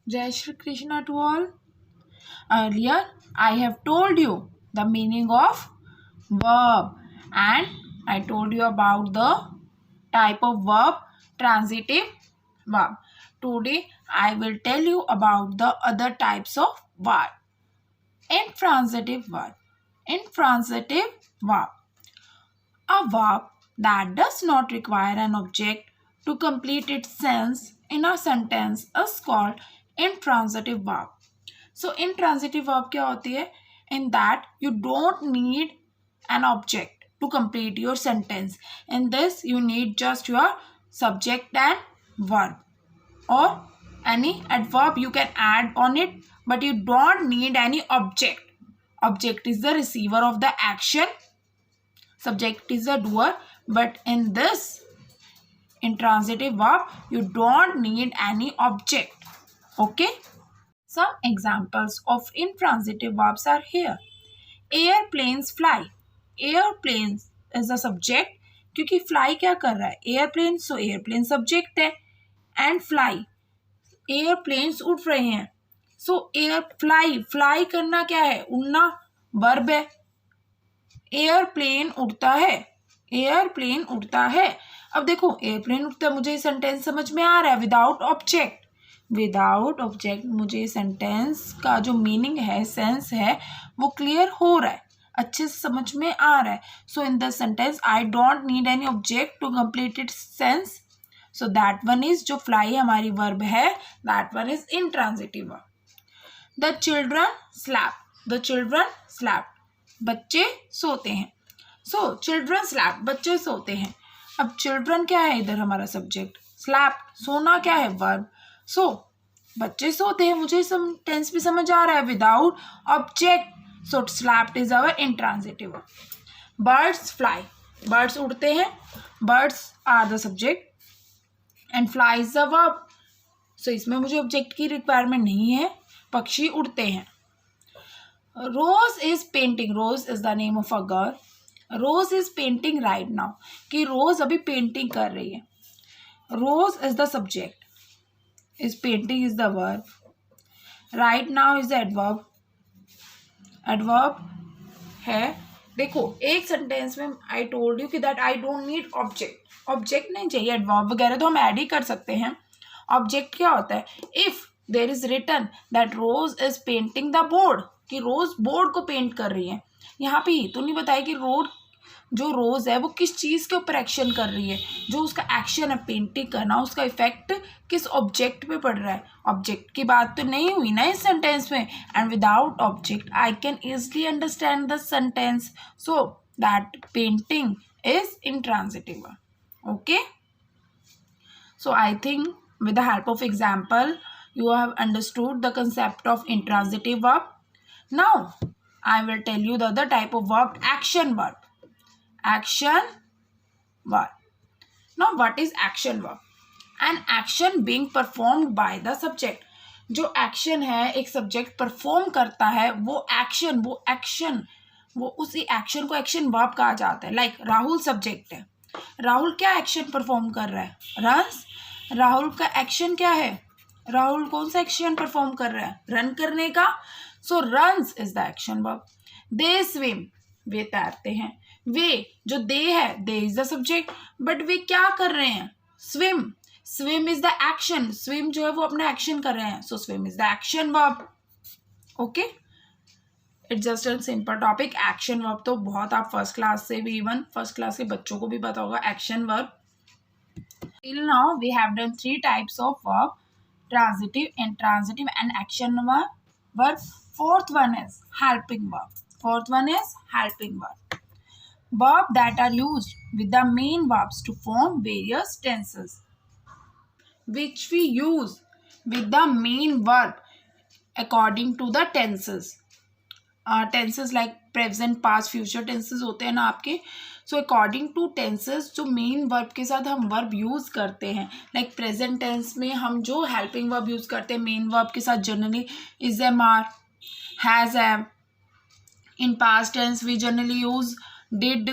Jai Shri Krishna to all. Earlier, I have told you the meaning of verb and I told you about the type of verb, transitive verb. Today, I will tell you about the other types of verb. Intransitive verb. Intransitive verb. A verb that does not require an object to complete its sense in a sentence is called intransitive verb. So intransitive verb क्या होती है? In that you don't need an object to complete your sentence. In this you need just your subject and verb or any adverb you can add on it, but you don't need any object. Object is the receiver of the action, subject is the doer, but in this intransitive verb you don't need any object. Okay. Some examples of intransitive verbs are here. Airplanes fly. Airplanes is the subject क्योंकि fly क्या कर रहा है? Airplane, so airplane subject है and fly. Airplanes उड़ रहे हैं. So air fly करना क्या है? उड़ना verb है. एयरप्लेन उड़ता है. एयरप्लेन उड़ता है. अब देखो एयरप्लेन उड़ता है, मुझे सेंटेंस समझ में आ रहा है विदाउट ऑब्जेक्ट. विदाउट ऑब्जेक्ट मुझे सेंटेंस का जो मीनिंग है, सेंस है, वो क्लियर हो रहा है, अच्छे से समझ में आ रहा है. So in the sentence I don't need any object to complete its sense. So that one is, जो फ्लाई हमारी वर्ब है, that one is intransitive verb. The children sleep. The children sleep. बच्चे सोते हैं. सो चिल्ड्रन स्लैप, बच्चे सोते हैं. अब चिल्ड्रन क्या है इधर हमारा सब्जेक्ट, स्लैप सोना क्या है वर्ब. सो बच्चे सोते हैं, मुझे टेंस भी समझ आ रहा है without object. So slept is our intransitive. Birds fly. Birds उड़ते हैं. Birds are the subject and fly is the verb. So इसमें मुझे ऑब्जेक्ट की रिक्वायरमेंट नहीं है. पक्षी उड़ते हैं. Rose is painting. Rose is the name of a girl. Rose is painting right now, कि रोज अभी पेंटिंग कर रही है. Rose is the subject, is painting is the verb. Right now is the adverb. Adverb है. देखो एक sentence में I told you कि that I don't need object. Object नहीं चाहिए. एडवर्ब वगैरह तो हम ऐड ही कर सकते हैं. ऑब्जेक्ट क्या होता है? If there is written that rose is painting the board, कि रोज बोर्ड को पेंट कर रही है. यहाँ पे तो नहीं बताया कि जो रोज है वो किस चीज के ऊपर एक्शन कर रही है. जो उसका एक्शन है पेंटिंग करना, उसका इफेक्ट किस ऑब्जेक्ट पे पड़ रहा है. ऑब्जेक्ट की बात तो नहीं हुई ना इस सेंटेंस में. And without object I can easily understand the sentence. So that painting is intransitive. Okay. So I think with the help of example you have understood the concept of intransitive verb. Now I will tell you the other type of verb, action verb. Action verb. Now what is action verb? An action being performed by the subject. जो action है एक subject perform करता है, वो action वो उसी action को action verb कहा जाता है. लाइक राहुल सब्जेक्ट है. राहुल क्या एक्शन परफॉर्म कर रहा है? रन्स. राहुल का एक्शन क्या है? राहुल कौन सा एक्शन परफॉर्म कर रहा है? रन करने का. So runs is the action verb. They swim, वे तैरते हैं. वे जो दे है, they is the subject, but वे क्या कर रहे हैं? Swim. Swim is the action. Swim जो है वो अपना एक्शन कर रहे हैं. So swim is the action verb. Okay. It's just a simple topic. Action verb तो बहुत आप फर्स्ट क्लास से भी, इवन फर्स्ट क्लास के बच्चों को भी पता होगा action verb. Till now we have done 3 types of verb: transitive, intransitive and action verb. Fourth one is helping verb. Fourth one is helping verb. Verb that are used with the main verbs to form various tenses. Which we use with the main verb according to the tenses. Tenses like present, past, future tenses होते हैं ना आपके. So according to tenses जो main verb के साथ हम verb use करते हैं, लाइक प्रेजेंट टेंस में हम जो हेल्पिंग वर्ब यूज़ करते हैं मेन वर्ब के साथ generally is am, are, has, am. In past tense we generally use did,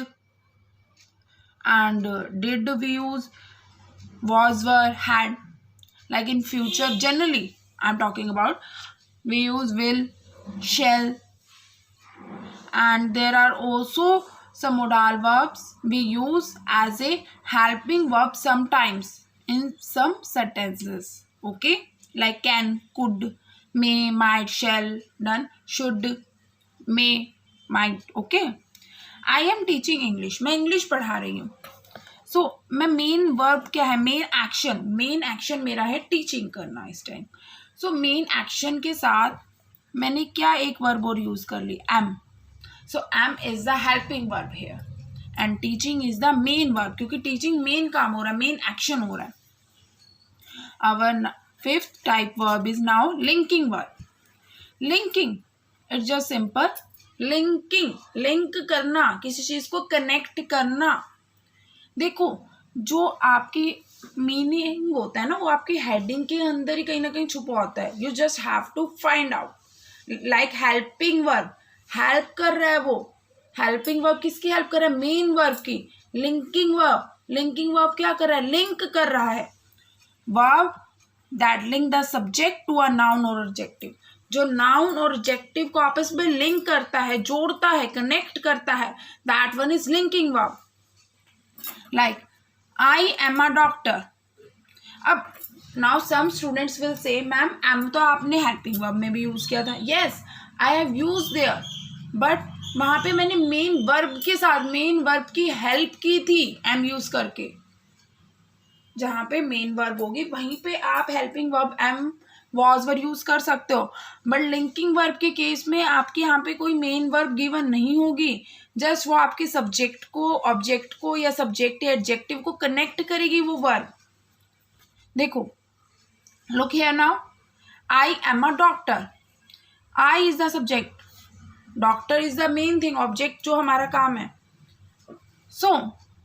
and did we use was, were, had. Like in future generally I'm talking about. We use will, shall, and there are also some modal verbs we use as a helping verb sometimes in some sentences. Okay, like can, could, may, might, shall, done, should, may, might. Okay, I am teaching English. मैं English पढ़ा रही हूँ. सो मैं main verb क्या है, main action मेरा है teaching करना इस टाइम. सो मेन एक्शन के साथ मैंने क्या एक वर्ब और यूज कर ली, am. So am is the helping verb here and teaching is the main verb, क्योंकि टीचिंग मेन काम हो रहा है, मेन एक्शन हो रहा है. Our fifth type verb is now linking verb. Linking it's just simple linking, link करना, किसी चीज को कनेक्ट करना. देखो जो आपकी मीनिंग होता है ना, वो आपकी हेडिंग के अंदर ही कहीं ना कहीं छुपा होता है. You just have to find out. Like helping verb, help कर रहा है वो. हेल्पिंग वर्ब किसकी हेल्प कर रहा है, मेन वर्ब की. लिंकिंग वर्ब क्या कर रहा है, लिंक कर रहा है. Verb that link the subject to a noun और एडजेक्टिव, जो नाउन और एडजेक्टिव को आपस में लिंक करता है, जोड़ता है, कनेक्ट करता है, that one is linking verb. Like I am a doctor. अब now some students will say, ma'am am तो आपने helping verb में भी यूज किया था. Yes, I have used there, but वहाँ पे मैंने मेन वर्ब के साथ मेन वर्ब की हेल्प की थी am यूज करके. जहाँ पे मेन वर्ब होगी वहीं पे आप helping verb am was verb use कर सकते हो. बट लिंकिंग वर्ब के केस में आपके यहाँ पे कोई मेन वर्ब गिवन नहीं होगी. जस्ट वो आपके सब्जेक्ट को, ऑब्जेक्ट को या सब्जेक्ट या एडजेक्टिव को कनेक्ट करेगी वो वर्ब. देखो look here now, I am a doctor. I is the subject, doctor is the main thing, object जो हमारा काम है. सो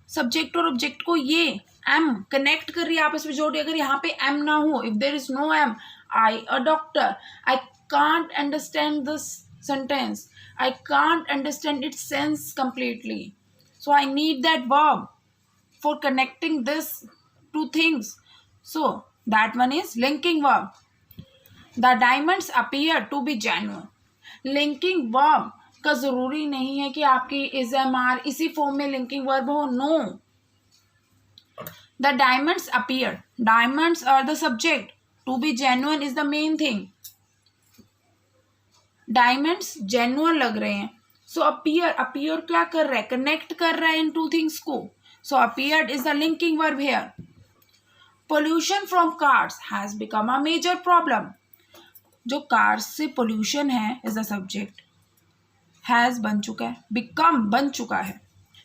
सब्जेक्ट और ऑब्जेक्ट को ये एम कनेक्ट कर रही है, आपस में जोड़ रही है. अगर यहाँ पे एम ना हो, if there is no am, I a doctor, I can't understand this sentence. I can't understand its sense completely. So I need that verb for connecting this two things. So that one is linking verb. The diamonds appear to be genuine. Linking verb का जरूरी नहीं है कि आपकी is am are इसी form में linking verb हो. No. The diamonds appear. Diamonds are the subject. To be genuine is the main thing. Diamonds genuine लग रहे हैं. So appear क्या कर रहा है, connect कर रहा है इन two things को. So appeared is the linking verb here. Pollution from cars has become a major problem. जो cars से pollution है is the subject. Has बन चुका है, become बन चुका है.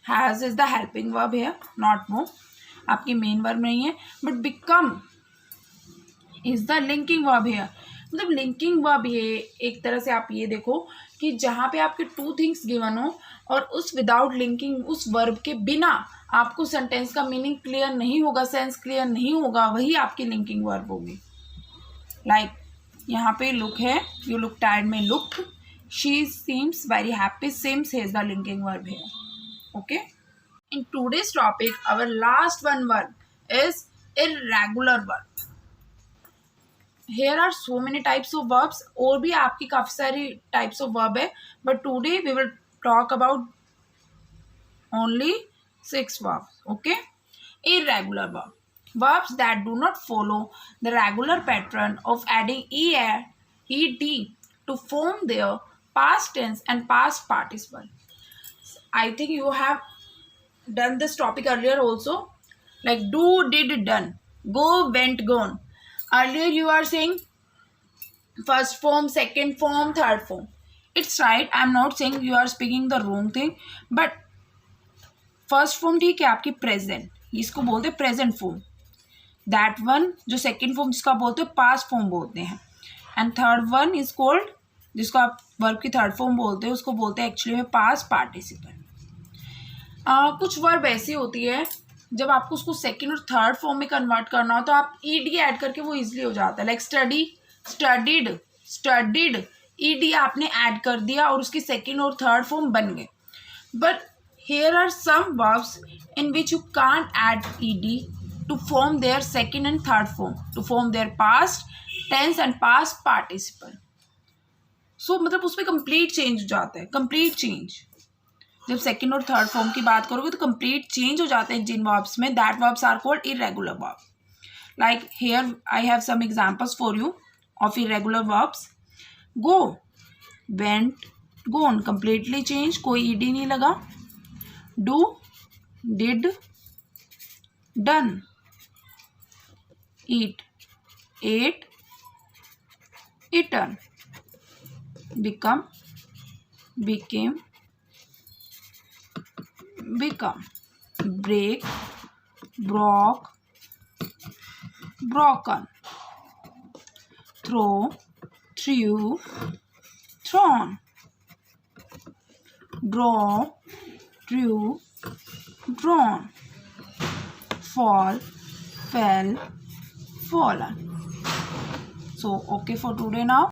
Has is the helping verb here, not more. आपकी मेन वर्ब नहीं है, but become is the linking verb here. मतलब लिंकिंग वर्ब ये एक तरह से आप ये देखो कि जहाँ पे आपके टू थिंग्स गिवन हो और उस विदाउट लिंकिंग, उस वर्ब के बिना आपको सेंटेंस का मीनिंग क्लियर नहीं होगा, सेंस क्लियर नहीं होगा, वही आपकी लिंकिंग वर्ब होगी. लाइक यहाँ पे लुक है, यू लुक टायर्ड में look, she seems very happy, seems is the linking verb here. Okay, in today's topic our last one verb is irregular verb. Here are so many types of verbs. और भी आपकी काफ़ी सारी types of verb है, but today we will talk about only 6 verbs. Okay, irregular verb, verbs that do not follow the regular pattern of adding er, ed to form their past tense and past participle. I think you have done this topic earlier also, like do, did, done, go, went, gone. Earlier you are saying first form, second form, third form. It's right. I'm not saying you are speaking the wrong thing. But first form ठीक है आपकी present, इसको बोलते हैं present form. That one जो second form जिसका बोलते हैं past form बोलते हैं. And third one is called, जिसको आप verb की third form बोलते हैं, उसको बोलते हैं actually में past participle. कुछ verb ऐसी होती है जब आपको उसको सेकंड और थर्ड फॉर्म में कन्वर्ट करना हो तो आप ईडी ऐड करके वो इजीली हो जाता है. Like study, studied, studied, ED आपने ऐड कर दिया और उसकी सेकंड और थर्ड फॉर्म बन गए. But here are some verbs in which you can't add ED to form their second and third form, to form their past tense and past participle. So मतलब उसमें complete change हो जाता है, complete change. जब second और third form की बात करोगे तो कंप्लीट चेंज हो जाते हैं जिन वर्ब्स में, that verbs are called irregular verb. Like here I have some examples for you of irregular verbs. Go, went, gone, completely change, कोई ईडी नहीं लगा। Do, did, done. Eat, ate, eaten। become, became, become। break, broke, broken। throw, threw, thrown। draw, drew, drawn। fall, fell, fallen। So okay for today now.